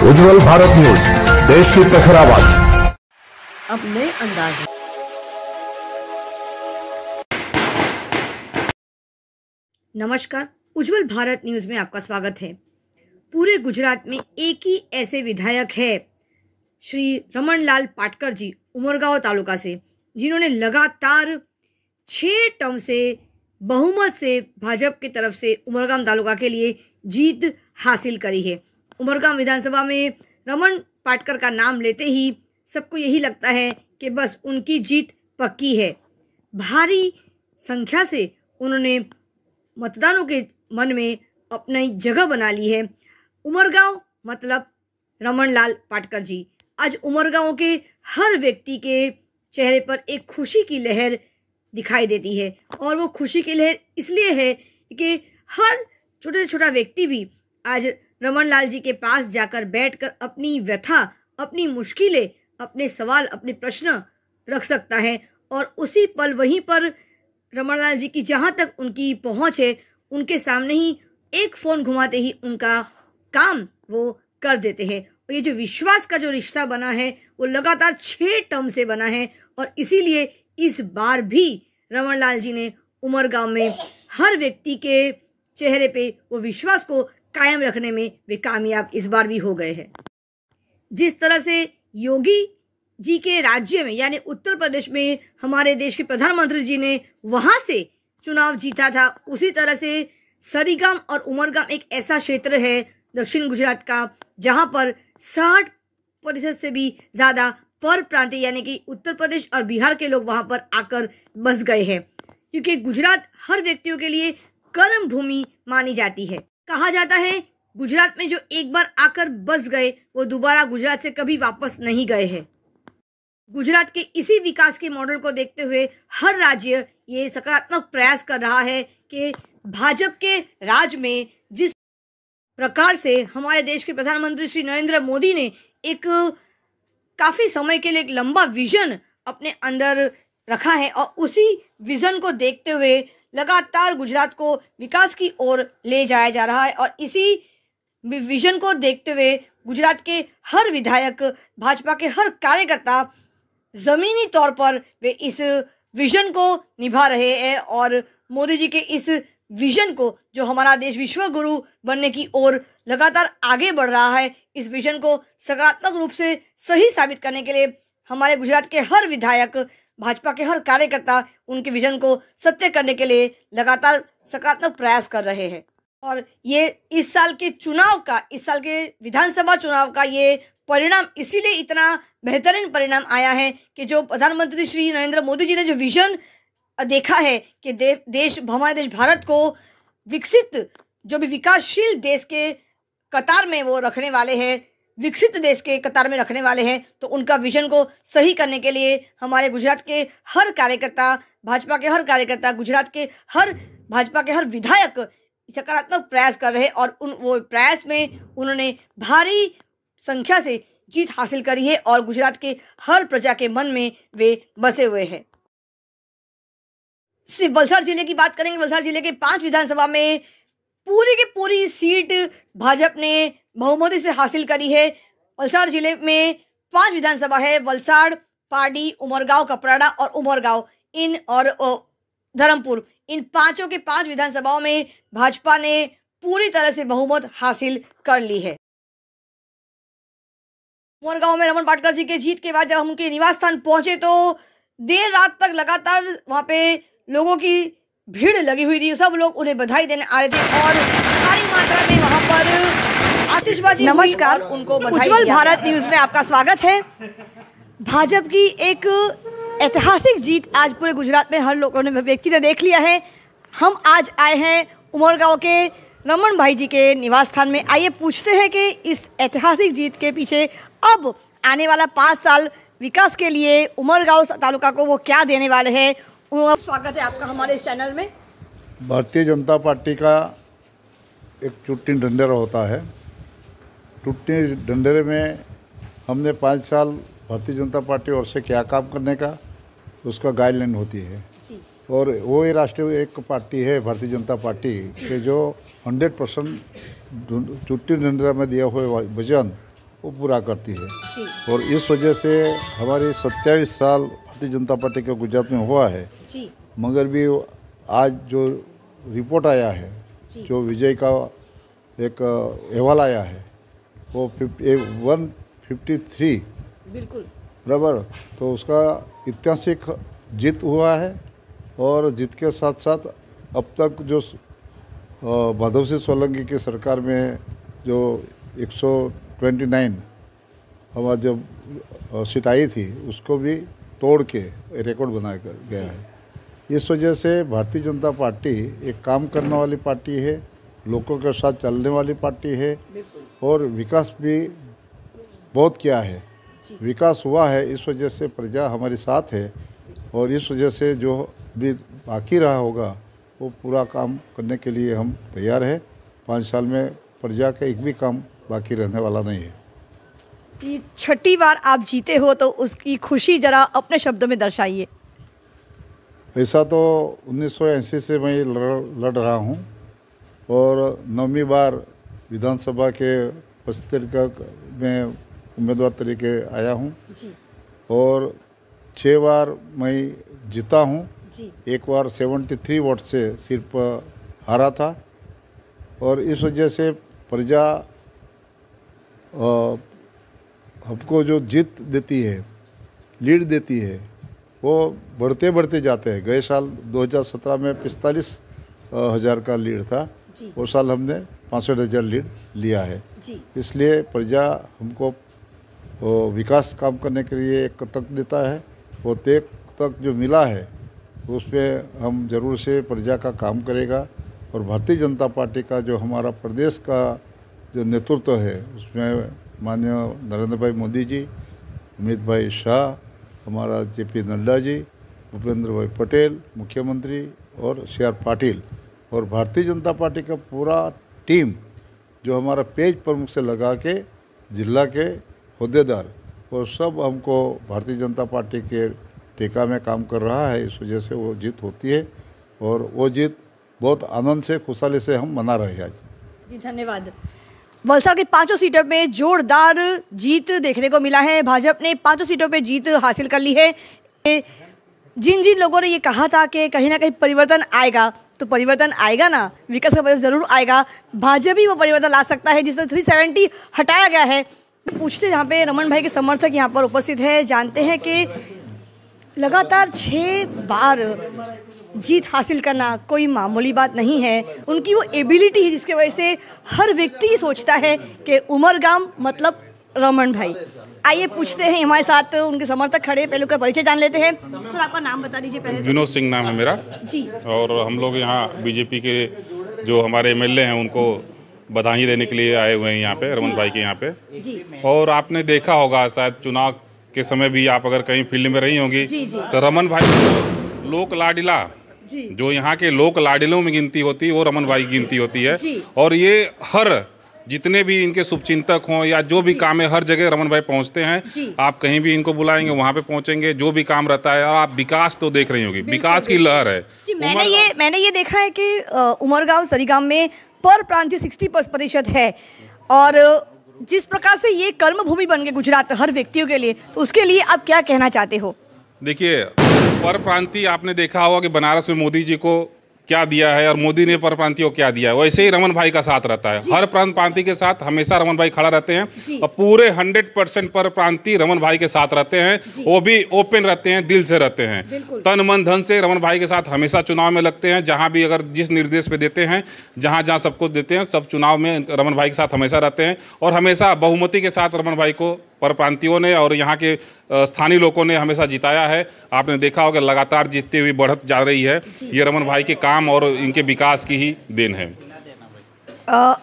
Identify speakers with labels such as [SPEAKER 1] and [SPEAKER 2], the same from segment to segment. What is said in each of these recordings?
[SPEAKER 1] उज्जवल Bharat news, देश की प्रखर आवाज।
[SPEAKER 2] अब नए अंदाज। नमस्कार, उज्जवल भारत न्यूज में आपका स्वागत है। पूरे गुजरात में एक ही ऐसे विधायक है, श्री रमणलाल पाटकर जी, उमरगांव तालुका से, जिन्होंने लगातार 6 टर्म से बहुमत से भाजपा की तरफ से उमरगांव तालुका के लिए जीत हासिल करी है। उमरगांव विधानसभा में रमण पाटकर का नाम लेते ही सबको यही लगता है कि बस उनकी जीत पक्की है। भारी संख्या से उन्होंने मतदानों के मन में अपनी जगह बना ली है। उमरगांव मतलब रमणलाल पाटकर जी। आज उमरगांव के हर व्यक्ति के चेहरे पर एक खुशी की लहर दिखाई देती है, और वो खुशी की लहर इसलिए है कि हर छोटे से छोटा व्यक्ति भी आज रमणलाल जी के पास जाकर बैठकर अपनी व्यथा, अपनी मुश्किलें, अपने सवाल, अपने प्रश्न रख सकता है, और उसी पल वहीं पर रमणलाल जी की जहाँ तक उनकी पहुँच है, उनके सामने ही एक फ़ोन घुमाते ही उनका काम वो कर देते हैं। और ये जो विश्वास का जो रिश्ता बना है वो लगातार 6 टर्म से बना है, और इसीलिए इस बार भी रमणलाल जी ने उमरगांव में हर व्यक्ति के चेहरे पे वो विश्वास को कायम रखने में वे कामयाब इस बार भी हो गए हैं। जिस तरह से योगी जी के राज्य में यानी उत्तर प्रदेश में हमारे देश के प्रधानमंत्री जी ने वहां से चुनाव जीता था, उसी तरह से सरीगाम और उमरगांव एक ऐसा क्षेत्र है दक्षिण गुजरात का जहां पर 60% से भी ज़्यादा पर प्रांतीय यानी कि उत्तर प्रदेश और बिहार के लोग वहां पर आकर बस गए हैं, क्योंकि गुजरात हर व्यक्तियों के लिए कर्म भूमि मानी जाती है। कहा जाता है गुजरात में जो एक बार आकर बस गए वो दोबारा गुजरात से कभी वापस नहीं गए हैं। गुजरात के इसी विकास के मॉडल को देखते हुए हर राज्य ये सकारात्मक प्रयास कर रहा है कि भाजपा के राज में जिस प्रकार से हमारे देश के प्रधानमंत्री श्री नरेंद्र मोदी ने एक काफ़ी समय के लिए एक लंबा विजन अपने अंदर रखा है, और उसी विजन को देखते हुए लगातार गुजरात को विकास की ओर ले जाया जा रहा है। और इसी विजन को देखते हुए गुजरात के हर विधायक, भाजपा के हर कार्यकर्ता ज़मीनी तौर पर वे इस विजन को निभा रहे हैं, और मोदी जी के इस विजन को, जो हमारा देश विश्व गुरु बनने की ओर लगातार आगे बढ़ रहा है, इस विजन को सकारात्मक रूप से सही साबित करने के लिए हमारे गुजरात के हर विधायक, भाजपा के हर कार्यकर्ता उनके विजन को सत्य करने के लिए लगातार सकारात्मक प्रयास कर रहे हैं। और ये इस साल के चुनाव का, इस साल के विधानसभा चुनाव का ये परिणाम इसीलिए इतना बेहतरीन परिणाम आया है कि जो प्रधानमंत्री श्री नरेंद्र मोदी जी ने जो विजन देखा है कि हमारे देश भारत को विकसित, जो भी विकासशील देश के कतार में वो रखने वाले हैं, विकसित देश के कतार में रखने वाले हैं, तो उनका विजन को सही करने के लिए हमारे गुजरात के हर कार्यकर्ता, भाजपा के हर कार्यकर्ता, गुजरात के हर भाजपा के हर विधायक सकारात्मक प्रयास कर रहे हैं, और वो प्रयास में उन्होंने भारी संख्या से जीत हासिल करी है, और गुजरात के हर प्रजा के मन में वे बसे हुए हैं। सिर्फ वलसाड़ जिले की बात करेंगे, वलसाड़ जिले के 5 विधानसभा में पूरी की पूरी सीट भाजपा ने बहुमती से हासिल करी है। वलसाड़ जिले में 5 विधानसभा है, वलसाड़, पाडी, उमरगांव, कपराड़ा और उमरगांव, इन और धर्मपुर, इन पांचों के 5 विधानसभाओं में भाजपा ने पूरी तरह से बहुमत हासिल कर ली है। उमरगांव में रमण पाटकर जी के जीत के बाद जब हम उनके निवास स्थान पहुंचे तो देर रात तक लगातार वहां पे लोगों की भीड़ लगी हुई थी। सब लोग उन्हें बधाई देने आ रहे थे, और भारी मात्रा में वहां पर आतिशबाजी। नमस्कार, उनको उज्जवल भारत न्यूज में आपका स्वागत है। भाजपा की एक ऐतिहासिक जीत आज पूरे गुजरात में हर लोगों ने, व्यक्ति ने देख लिया है। हम आज आए हैं उमरगांव के रमण भाई जी के निवास स्थान में। आइए पूछते हैं कि इस ऐतिहासिक जीत के पीछे अब आने वाला 5 साल विकास के लिए उमरगांव तालुका को वो क्या देने वाले हैं। स्वागत है आपका हमारे इस चैनल में।
[SPEAKER 3] भारतीय जनता पार्टी का एक चुट्टी ढंढेरा होता है। चुट्टी ढंढेरे में हमने 5 साल भारतीय जनता पार्टी और से क्या काम करने का उसका गाइडलाइन होती है जी। और वो ही राष्ट्रीय एक पार्टी है भारतीय जनता पार्टी के जो 100% चुट्टी ढंढेरा में दिया हुए वजन वो पूरा करती है।
[SPEAKER 2] जी
[SPEAKER 3] और इस वजह से हमारे 27 साल भारतीय जनता पार्टी का गुजरात में हुआ है,
[SPEAKER 2] जी
[SPEAKER 3] मगर भी आज जो रिपोर्ट आया है,
[SPEAKER 2] जी।
[SPEAKER 3] जो विजय का एक अहवाल आया है, वो 153
[SPEAKER 2] बिल्कुल
[SPEAKER 3] बराबर, तो उसका ऐतिहासिक जीत हुआ है। और जीत के साथ साथ अब तक जो माधव सिंह सोलंकी की सरकार में जो 129 हमारा जब सीट आई थी, उसको भी तोड़ के रिकॉर्ड बनाया गया है। इस वजह से भारतीय जनता पार्टी एक काम करने वाली पार्टी है, लोगों के साथ चलने वाली पार्टी है, और विकास भी बहुत किया है, विकास हुआ है। इस वजह से प्रजा हमारे साथ है, और इस वजह से जो भी बाकी रहा होगा वो पूरा काम करने के लिए हम तैयार है। 5 साल में प्रजा का एक भी काम बाकी रहने वाला नहीं है।
[SPEAKER 2] ये छठी बार आप जीते हो, तो उसकी खुशी जरा अपने शब्दों में दर्शाइए।
[SPEAKER 3] ऐसा तो 1980 से मैं लड़ रहा हूँ, और 9वीं बार विधानसभा के 75 में उम्मीदवार तरीके आया हूँ,
[SPEAKER 2] जी
[SPEAKER 3] और 6 बार मैं जीता हूँ।
[SPEAKER 2] जी
[SPEAKER 3] एक बार 73 वोट से सिर्फ हारा था, और इस वजह से प्रजा हमको जो जीत देती है, लीड देती है, वो बढ़ते बढ़ते जाते हैं। गए साल 2017 में 45,000 का लीड था, वो साल हमने 65,000 लीड लिया है।
[SPEAKER 2] जी
[SPEAKER 3] इसलिए प्रजा हमको विकास काम करने के लिए एक तक देता है, वो तक जो मिला है उसमें हम जरूर से प्रजा का काम करेगा। और भारतीय जनता पार्टी का जो हमारा प्रदेश का जो नेतृत्व है, उसमें माननीय नरेंद्र भाई मोदी जी, अमित भाई शाह, हमारा JP नड्डा जी, भूपेंद्र भाई पटेल मुख्यमंत्री, और CR पाटिल, और भारतीय जनता पार्टी का पूरा टीम जो हमारा पेज प्रमुख से लगा के जिला के होद्देदार, वो सब हमको भारतीय जनता पार्टी के टेका में काम कर रहा है। इस वजह से वो जीत होती है, और वो जीत बहुत आनंद से, खुशहाली से हम मना रहे हैं आज।
[SPEAKER 2] जी धन्यवाद। वलसाड़ की 5 सीटों में जोरदार जीत देखने को मिला है। भाजपा ने 5 सीटों पे जीत हासिल कर ली है। जिन जिन लोगों ने ये कहा था कि कहीं ना कहीं परिवर्तन आएगा, तो परिवर्तन आएगा ना, विकास का परिवर्तन जरूर आएगा। भाजपा भी वो परिवर्तन ला सकता है, जिसमें 370 हटाया गया है। पूछते यहाँ पे रमन भाई के समर्थक यहाँ पर उपस्थित है, जानते हैं कि लगातार 6 बार जीत हासिल करना कोई मामूली बात नहीं है। उनकी वो एबिलिटी है जिसके वजह से हर व्यक्ति सोचता है कि उमरगाम मतलब रमन भाई। आइए पूछते हैं, हमारे साथ उनके समर्थक खड़े, पहले उनका परिचय जान लेते हैं। सर आपका नाम बता दीजिए पहले।
[SPEAKER 4] विनोद सिंह नाम है मेरा
[SPEAKER 2] जी।
[SPEAKER 4] और हम लोग यहाँ बीजेपी के जो हमारे MLA हैं उनको बधाई देने के लिए आए हुए हैं यहाँ पे, रमन भाई के यहाँ पे।
[SPEAKER 2] जी।
[SPEAKER 4] और आपने देखा होगा शायद चुनाव के समय भी, आप अगर कहीं फील्ड में रही होंगी,
[SPEAKER 2] जी, जी।
[SPEAKER 4] तो रमन भाई को लोक लाडिला, जो यहाँ के लोक लाडिलों में गिनती होती है, वो रमन भाई की गिनती होती है। और ये हर जितने भी इनके शुभचिंतक हों या जो भी काम है, हर जगह रमन भाई पहुँचते हैं। आप कहीं भी इनको बुलाएंगे वहाँ पे पहुँचेंगे, जो भी काम रहता है। और आप विकास तो देख रही होगी, विकास की लहर है।
[SPEAKER 2] जी, मैंने ये देखा है कि उमरगांव सरीगाम में पर प्रांतीय 60% है, और जिस प्रकार से ये कर्म भूमि बन गए गुजरात हर व्यक्तियों के लिए, तो उसके लिए आप क्या कहना चाहते हो?
[SPEAKER 4] देखिए, पर प्रांतीय आपने देखा होगा कि बनारस में मोदी जी को क्या दिया है, और मोदी ने पर प्रांतियों को क्या दिया है, वैसे ही रमन भाई का साथ रहता है। हर प्रांतीय के साथ हमेशा रमन भाई खड़ा रहते हैं, और पूरे 100% पर प्रांतीय रमन भाई के साथ रहते हैं। वो भी ओपन रहते हैं, दिल से रहते हैं, तन मन धन से रमन भाई के साथ हमेशा चुनाव में लगते हैं। जहां भी अगर जिस निर्देश पे देते हैं, जहां जहां सबको देते हैं, सब चुनाव में रमन भाई के साथ हमेशा रहते हैं। और हमेशा बहुमति के साथ रमन भाई को पर प्रांतियों ने और यहाँ के स्थानीय लोगों ने हमेशा जिताया है। आपने देखा होगा लगातार जीतती हुई बढ़त जा रही है। ये रमन भाई के काम और इनके विकास की ही देन है।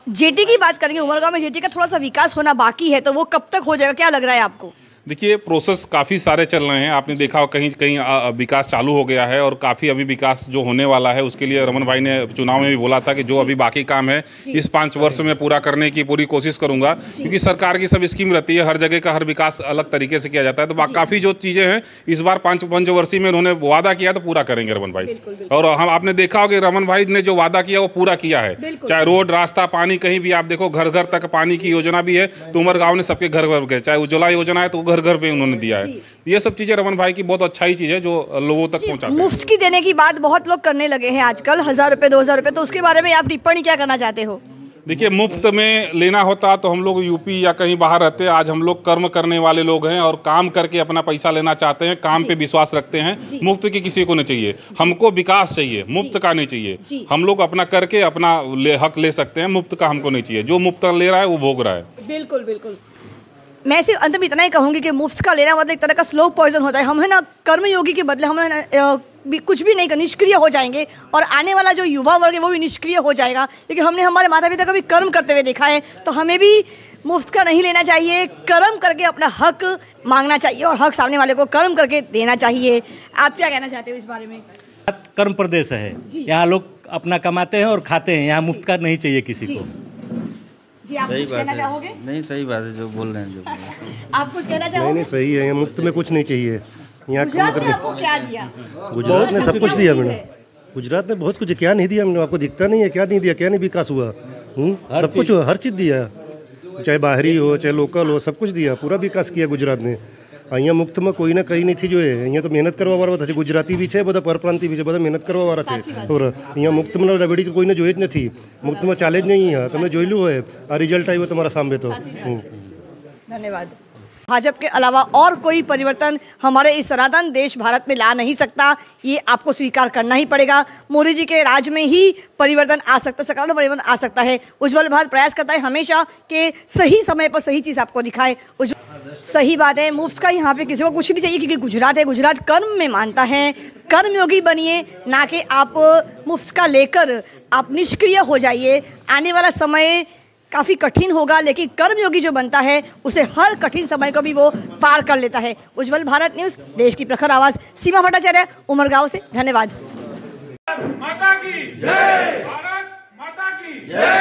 [SPEAKER 2] जेटी की बात करेंगे, उमरगांव में जेटी का थोड़ा सा विकास होना बाकी है, तो वो कब तक हो जाएगा, क्या लग रहा है आपको?
[SPEAKER 4] देखिए, प्रोसेस काफ़ी सारे चल रहे हैं। आपने देखा हो कहीं कहीं विकास चालू हो गया है और काफ़ी अभी विकास जो होने वाला है उसके लिए रमन भाई ने चुनाव में भी बोला था कि जो अभी बाकी काम है इस 5 वर्ष में पूरा करने की पूरी कोशिश करूंगा, क्योंकि सरकार की सब स्कीम रहती है, हर जगह का हर विकास अलग तरीके से किया जाता है। तो काफ़ी जो चीज़ें हैं इस बार पंचवर्षीय में उन्होंने वादा किया तो पूरा करेंगे रमन भाई। और हम आपने देखा हो कि रमन भाई ने जो वादा किया वो पूरा किया है, चाहे रोड, रास्ता, पानी, कहीं भी आप देखो घर घर तक पानी की योजना भी है तो उमरगांव ने सबके घर घर गए, चाहे उज्ज्वला योजना है तो घर घर पे उन्होंने दिया है। ये सब चीजें रमन भाई की बहुत अच्छाई चीज है जो लोगों तक पहुंचाते हैं।
[SPEAKER 2] मुफ्त की देने की बात बहुत लोग करने लगे हैं आजकल, 1000 रुपए 2000 रुपए, तो उसके बारे में आप टिप्पणी क्या करना चाहते हो?
[SPEAKER 4] देखिए, मुफ्त में लेना होता तो हम लोग यूपी या कहीं बाहर रहते। आज हम लोग कर्म करने वाले लोग हैं और काम करके अपना पैसा लेना चाहते हैं, काम पे विश्वास रखते हैं। मुफ्त की किसी को नहीं चाहिए, हमको विकास चाहिए, मुफ्त का नहीं चाहिए। हम लोग अपना करके अपना हक ले सकते हैं, मुफ्त का हमको नहीं चाहिए। जो मुफ्त ले रहा है वो भोग रहा है।
[SPEAKER 2] बिल्कुल बिल्कुल। मैं सिर्फ अंत में इतना ही कहूँगी कि मुफ्त का लेना मतलब एक तरह का स्लो पॉइजन होता है। हम है ना कर्मयोगी के बदले हम है ना कुछ भी नहीं कर, निष्क्रिय हो जाएंगे और आने वाला जो युवा वर्ग है वो भी निष्क्रिय हो जाएगा, क्योंकि हमने हमारे माता पिता का भी कर्म करते हुए देखा है। तो हमें भी मुफ्त का नहीं लेना चाहिए, कर्म करके अपना हक मांगना चाहिए और हक सामने वाले को कर्म करके देना चाहिए। आप क्या कहना चाहते हो इस बारे में?
[SPEAKER 5] कर्म प्रदेश है, यहाँ लोग अपना कमाते हैं और खाते हैं, यहाँ मुफ्त का नहीं चाहिए किसी को।
[SPEAKER 2] जी, आप कुछ कहना चाहोगे?
[SPEAKER 6] नहीं, सही बात है जो बोल रहे हैं, जो
[SPEAKER 2] आप कुछ कहना चाहोगे?
[SPEAKER 7] नहीं, सही है, मुफ्त में कुछ नहीं चाहिए। यहाँ
[SPEAKER 2] गुजरात ने आपको क्या दिया?
[SPEAKER 7] गुजरात ने सब कुछ दिया मैंने, गुजरात ने बहुत कुछ, क्या नहीं दिया मैंने? आपको दिखता नहीं है क्या नहीं दिया, क्या नहीं विकास हुआ? सब कुछ, हर चीज़ दिया, चाहे बाहरी हो चाहे लोकल हो, सब कुछ दिया, पूरा विकास किया गुजरात ने। અહીંયા મુક્તમાં કોઈ ને કઈ નથી જોઈએ, અહીંયા તો મહેનત કરવા વાળા છે, ગુજરાતી બી છે, બધા પરપ્રાંતિ બી છે, બધા મહેનત કરવા વાળા છે। અહીંયા મુક્તમાં રબડી કોઈને જોઈએ જ નથી, મુક્તમાં ચાલે જ નહીં। અહીંયા તમે જોયેલું હોય આ રિઝલ્ટ આવ્યો તમારા સામે તો।
[SPEAKER 2] धन्यवाद। भाजपा के अलावा और कोई परिवर्तन हमारे इस सनातन देश भारत में ला नहीं सकता, ये आपको स्वीकार करना ही पड़ेगा। मोदी जी के राज में ही परिवर्तन आ सकता, सकारात्मक परिवर्तन आ सकता है। उज्ज्वल भारत प्रयास करता है हमेशा कि सही समय पर सही चीज़ आपको दिखाए। सही बात है, मुफ्त का यहाँ पे किसी को कुछ नहीं चाहिए, क्योंकि गुजरात है, गुजरात कर्म में मानता है। कर्मयोगी बनिए, ना कि आप मुफ्त का लेकर आप निष्क्रिय हो जाइए। आने वाला समय काफ़ी कठिन होगा, लेकिन कर्मयोगी जो बनता है उसे हर कठिन समय को भी वो पार कर लेता है। उज्ज्वल भारत न्यूज़, देश की प्रखर आवाज़, सीमा भट्टाचार्य, उमरगांव से। धन्यवाद।
[SPEAKER 4] माता की जय, भारत माता की जय।